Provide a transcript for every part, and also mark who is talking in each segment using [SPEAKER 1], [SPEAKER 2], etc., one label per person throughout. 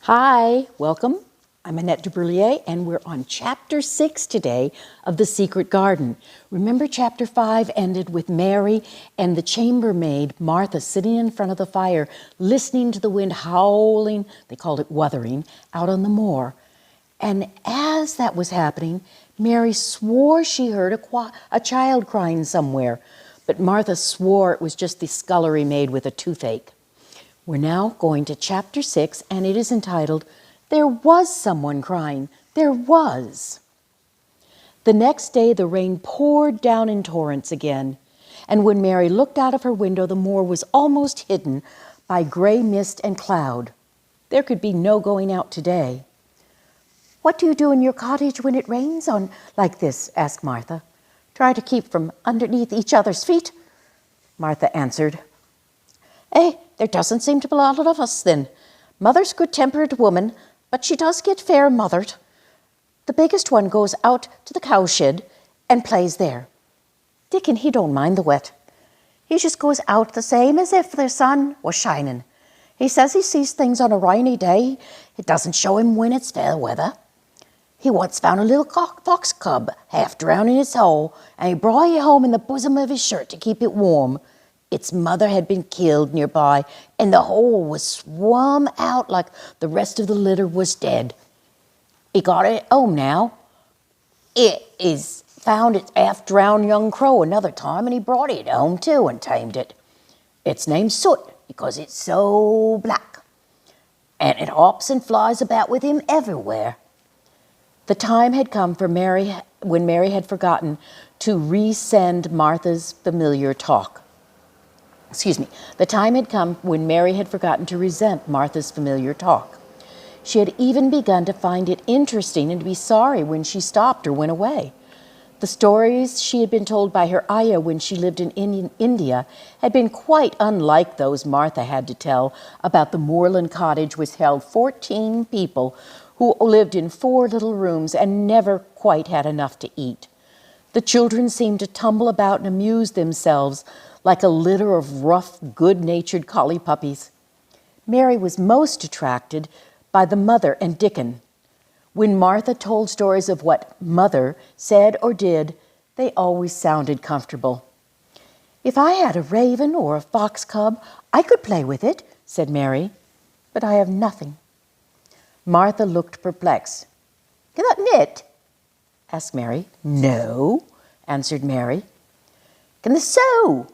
[SPEAKER 1] Hi, welcome. I'm Annette Dubrouillet, and we're on Chapter 6 today of The Secret Garden. Remember, Chapter 5 ended with Mary and the chambermaid, Martha, sitting in front of the fire, listening to the wind howling, they called it wuthering, out on the moor. And as that was happening, Mary swore she heard a child crying somewhere, but Martha swore it was just the scullery maid with a toothache. We're now going to Chapter 6, and it is entitled, There Was Someone Crying. There was. The next day, the rain poured down in torrents again, and when Mary looked out of her window, the moor was almost hidden by gray mist and cloud. There could be no going out today. "What do you do in your cottage when it rains on like this?" asked Martha. "Try to keep from underneath each other's feet," Martha answered. There doesn't seem to be a lot of us then. Mother's a good-tempered woman, but she does get fair mothered. The biggest one goes out to the cowshed and plays there. Dickon, he don't mind the wet. He just goes out the same as if the sun was shining. He says he sees things on a rainy day. It doesn't show him when it's fair weather. He once found a little fox cub half drowned in its hole, and he brought it home in the bosom of his shirt to keep it warm. Its mother had been killed nearby, and the hole was swum out like the rest of the litter was dead. He got it home now. It is found its half-drowned young crow another time, and he brought it home too and tamed it. It's named Soot because it's so black, and it hops and flies about with him everywhere. The time had come for Mary when Mary had forgotten to resend Martha's familiar talk. The time had come when Mary had forgotten to resent Martha's familiar talk. She had even begun to find it interesting and to be sorry when she stopped or went away. The stories she had been told by her ayah when she lived in India had been quite unlike those Martha had to tell about the moorland cottage which held 14 people who lived in 4 little rooms and never quite had enough to eat. The children seemed to tumble about and amuse themselves like a litter of rough, good-natured collie puppies. Mary was most attracted by the mother and Dickon. When Martha told stories of what Mother said or did, they always sounded comfortable. "If I had a raven or a fox cub, I could play with it," said Mary, "but I have nothing." Martha looked perplexed. "Can that knit?" asked Mary. "No," answered Mary. "Can they sew?"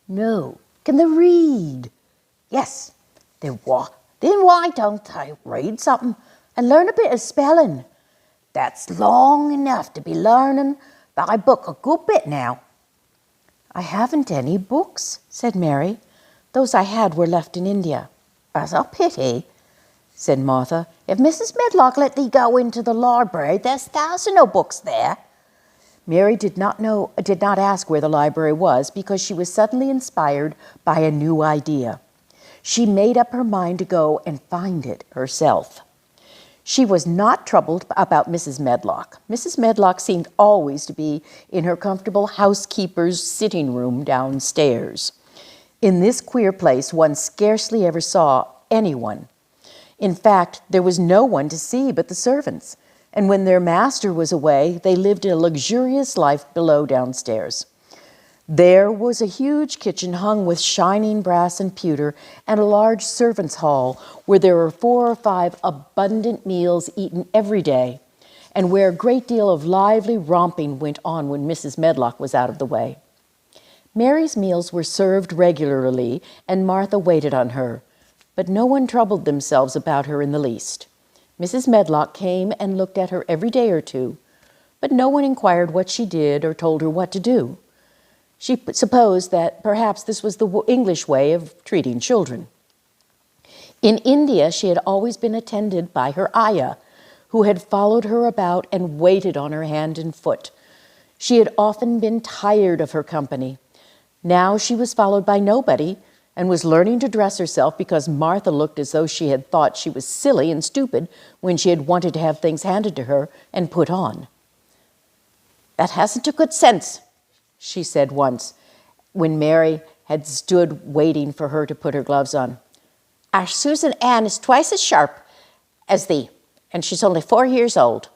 [SPEAKER 1] "No." "Can they read?" "Yes." Then why don't I read something and learn a bit of spelling? That's long enough to be learning by book a good bit now." "I haven't any books," said Mary. "Those I had were left in India." "That's a pity," said Martha. "If Mrs. Medlock let thee go into the library, there's thousands of books there." Mary did not ask where the library was because she was suddenly inspired by a new idea. She made up her mind to go and find it herself. She was not troubled about Mrs. Medlock. Mrs. Medlock seemed always to be in her comfortable housekeeper's sitting room downstairs. In this queer place, one scarcely ever saw anyone. In fact, there was no one to see but the servants. And when their master was away, they lived a luxurious life below downstairs. There was a huge kitchen hung with shining brass and pewter, and a large servants' hall where there were 4 or 5 abundant meals eaten every day, and where a great deal of lively romping went on when Mrs. Medlock was out of the way. Mary's meals were served regularly, and Martha waited on her, but no one troubled themselves about her in the least. Mrs. Medlock came and looked at her every day or 2, but no one inquired what she did or told her what to do. She supposed that perhaps this was the English way of treating children. In India, she had always been attended by her ayah, who had followed her about and waited on her hand and foot. She had often been tired of her company. Now she was followed by nobody, and was learning to dress herself because Martha looked as though she had thought she was silly and stupid when she had wanted to have things handed to her and put on. "That hasn't a good sense," she said once, when Mary had stood waiting for her to put her gloves on. "Our Susan Ann is twice as sharp as thee, and she's only 4 years old.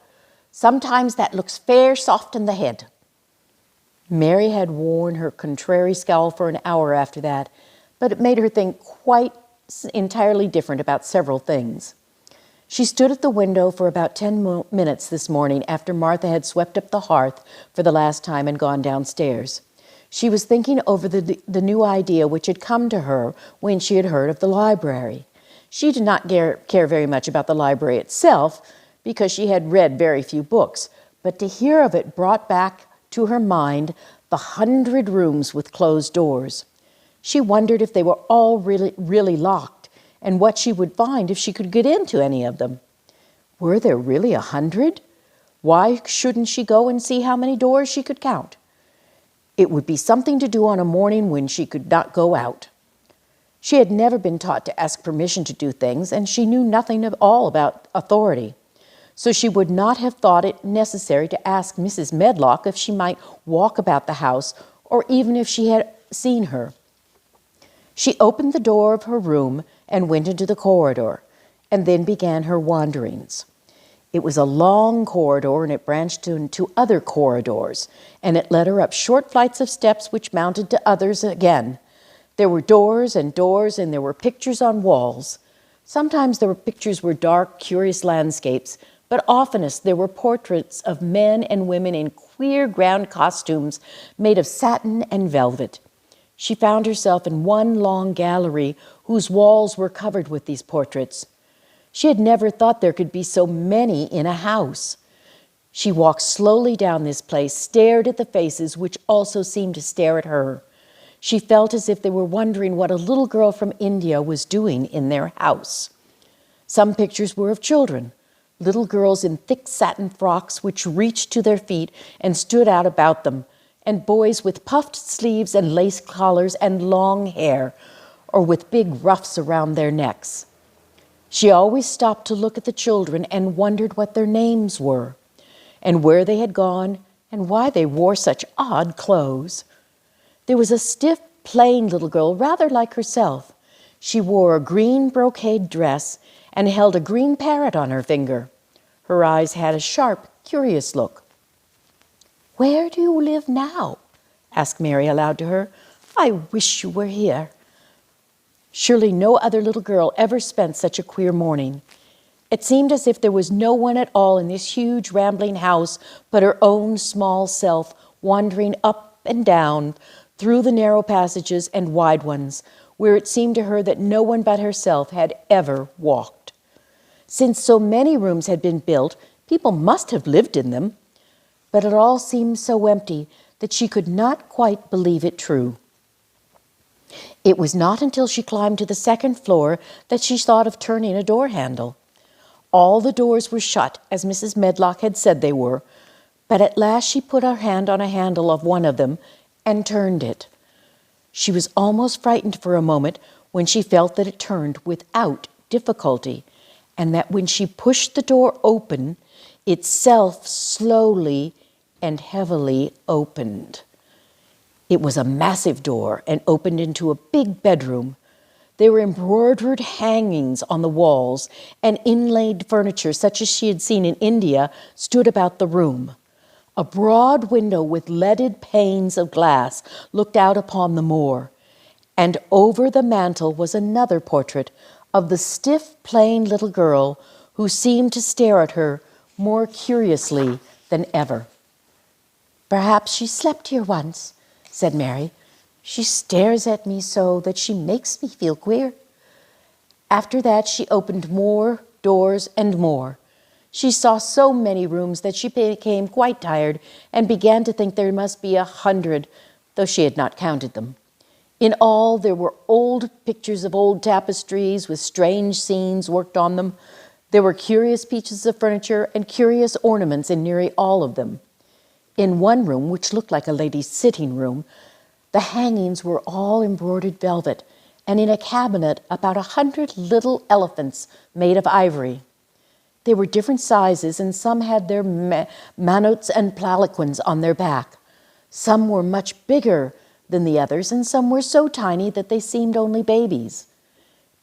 [SPEAKER 1] Sometimes that looks fair soft in the head." Mary had worn her contrary scowl for an hour after that, but it made her think quite entirely different about several things. She stood at the window for about 10 minutes this morning after Martha had swept up the hearth for the last time and gone downstairs. She was thinking over the new idea which had come to her when she had heard of the library. She did not care very much about the library itself because she had read very few books, but to hear of it brought back to her mind the 100 rooms with closed doors. She wondered if they were all really locked and what she would find if she could get into any of them. Were there really 100? Why shouldn't she go and see how many doors she could count? It would be something to do on a morning when she could not go out. She had never been taught to ask permission to do things, and she knew nothing at all about authority. So she would not have thought it necessary to ask Mrs. Medlock if she might walk about the house, or even if she had seen her. She opened the door of her room and went into the corridor, and then began her wanderings. It was a long corridor, and it branched into other corridors, and it led her up short flights of steps which mounted to others again. There were doors, and there were pictures on walls. Sometimes the pictures were dark, curious landscapes, but oftenest there were portraits of men and women in queer ground costumes made of satin and velvet. She found herself in one long gallery whose walls were covered with these portraits. She had never thought there could be so many in a house. She walked slowly down this place, stared at the faces which also seemed to stare at her. She felt as if they were wondering what a little girl from India was doing in their house. Some pictures were of children, little girls in thick satin frocks which reached to their feet and stood out about them, and boys with puffed sleeves and lace collars and long hair, or with big ruffs around their necks. She always stopped to look at the children and wondered what their names were, and where they had gone, and why they wore such odd clothes. There was a stiff, plain little girl, rather like herself. She wore a green brocade dress and held a green parrot on her finger. Her eyes had a sharp, curious look. "Where do you live now?" asked Mary aloud to her. "I wish you were here." Surely no other little girl ever spent such a queer morning. It seemed as if there was no one at all in this huge, rambling house but her own small self, wandering up and down through the narrow passages and wide ones, where it seemed to her that no one but herself had ever walked. Since so many rooms had been built, people must have lived in them. But it all seemed so empty that she could not quite believe it true. It was not until she climbed to the second floor that she thought of turning a door handle. All the doors were shut, as Mrs. Medlock had said they were, but at last she put her hand on a handle of one of them and turned it. She was almost frightened for a moment when she felt that it turned without difficulty, and that when she pushed the door open, itself slowly and heavily opened. It was a massive door and opened into a big bedroom. There were embroidered hangings on the walls, and inlaid furniture such as she had seen in India stood about the room. A broad window with leaded panes of glass looked out upon the moor, and over the mantel was another portrait of the stiff, plain little girl who seemed to stare at her more curiously than ever. "Perhaps she slept here once," said Mary. "She stares at me so that she makes me feel queer." After that she opened more doors and more. She saw so many rooms that she became quite tired and began to think there must be 100, though she had not counted them. In all, there were old pictures of old tapestries with strange scenes worked on them. There were curious pieces of furniture and curious ornaments in nearly all of them. In one room, which looked like a lady's sitting room, the hangings were all embroidered velvet, and in a cabinet about 100 little elephants made of ivory. They were different sizes, and some had their manots and palanquins on their back. Some were much bigger than the others, and some were so tiny that they seemed only babies.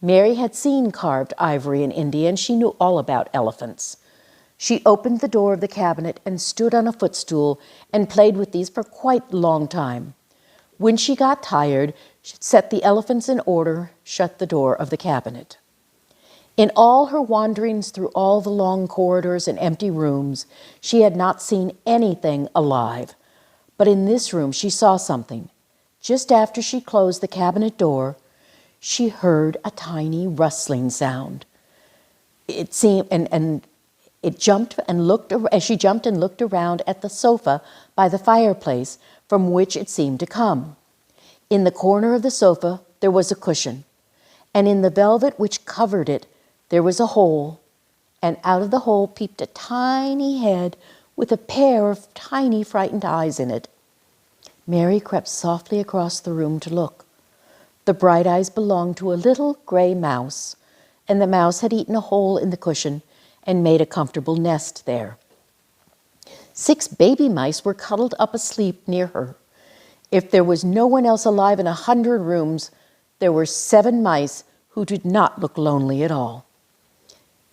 [SPEAKER 1] Mary had seen carved ivory in India, and she knew all about elephants. She opened the door of the cabinet and stood on a footstool and played with these for quite a long time. When she got tired, she set the elephants in order, shut the door of the cabinet. In all her wanderings through all the long corridors and empty rooms, she had not seen anything alive. But in this room she saw something. Just after she closed the cabinet door, she heard a tiny rustling sound. It seemed, and it jumped and looked, as she jumped and looked around at the sofa by the fireplace from which it seemed to come. In the corner of the sofa there was a cushion, and in the velvet which covered it there was a hole, and out of the hole peeped a tiny head with a pair of tiny frightened eyes in it. Mary crept softly across the room to look. The bright eyes belonged to a little gray mouse, and the mouse had eaten a hole in the cushion and made a comfortable nest there. 6 baby mice were cuddled up asleep near her. If there was no one else alive in 100 rooms, there were 7 mice who did not look lonely at all.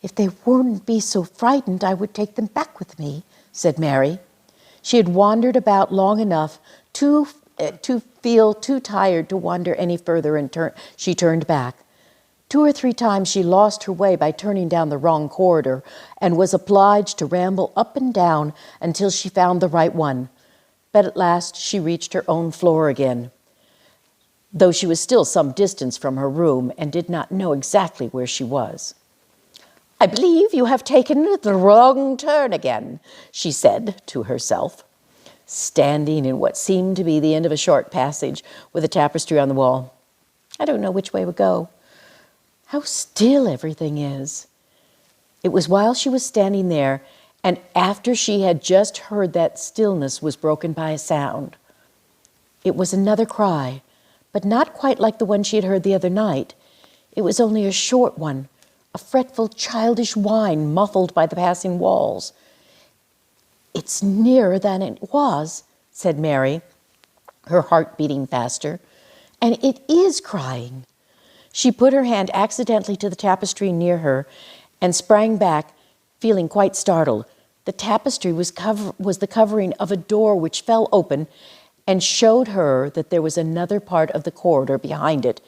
[SPEAKER 1] "If they wouldn't be so frightened, I would take them back with me," said Mary. She had wandered about long enough to feel too tired to wander any further, and she turned back. 2 or 3 times she lost her way by turning down the wrong corridor and was obliged to ramble up and down until she found the right one. But at last she reached her own floor again, though she was still some distance from her room and did not know exactly where she was. "I believe you have taken the wrong turn again," she said to herself, standing in what seemed to be the end of a short passage with a tapestry on the wall. "I don't know which way we go. How still everything is." It was while she was standing there, and after she had just heard that stillness was broken by a sound. It was another cry, but not quite like the one she had heard the other night. It was only a short one, a fretful, childish whine muffled by the passing walls. "It's nearer than it was," said Mary, her heart beating faster. "And it is crying." She put her hand accidentally to the tapestry near her and sprang back, feeling quite startled. The tapestry was the covering of a door which fell open and showed her that there was another part of the corridor behind it,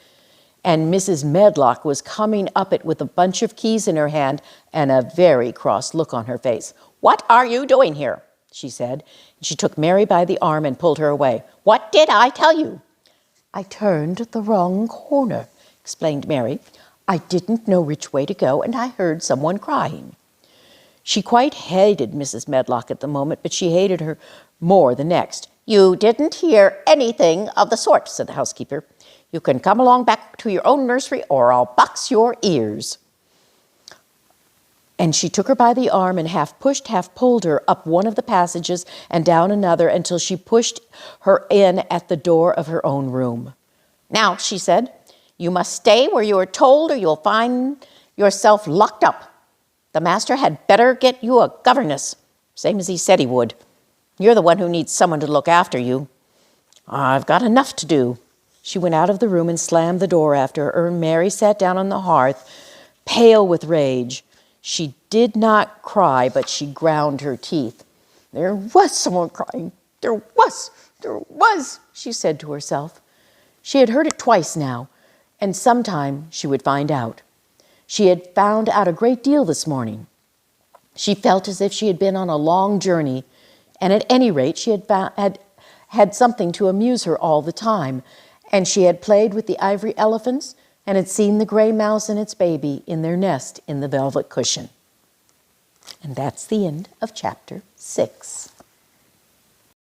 [SPEAKER 1] and Mrs. Medlock was coming up it with a bunch of keys in her hand and a very cross look on her face. "What are you doing here?" she said. She took Mary by the arm and pulled her away. "What did I tell you?" "I turned the wrong corner," explained Mary. "I didn't know which way to go, and I heard someone crying." She quite hated Mrs. Medlock at the moment, but she hated her more the next. "You didn't hear anything of the sort," said the housekeeper. "You can come along back to your own nursery, or I'll box your ears." And she took her by the arm and half pushed, half pulled her up one of the passages and down another until she pushed her in at the door of her own room. "Now," she said, "you must stay where you are told, or you'll find yourself locked up. The master had better get you a governess, same as he said he would. You're the one who needs someone to look after you. I've got enough to do." She went out of the room and slammed the door after her, and Mary sat down on the hearth, pale with rage. She did not cry, but she ground her teeth. "There was someone crying. There was, she said to herself. She had heard it twice now, and sometime she would find out. She had found out a great deal this morning. She felt as if she had been on a long journey, and at any rate she had something to amuse her all the time, and she had played with the ivory elephants and had seen the gray mouse and its baby in their nest in the velvet cushion. And that's the end of chapter 6.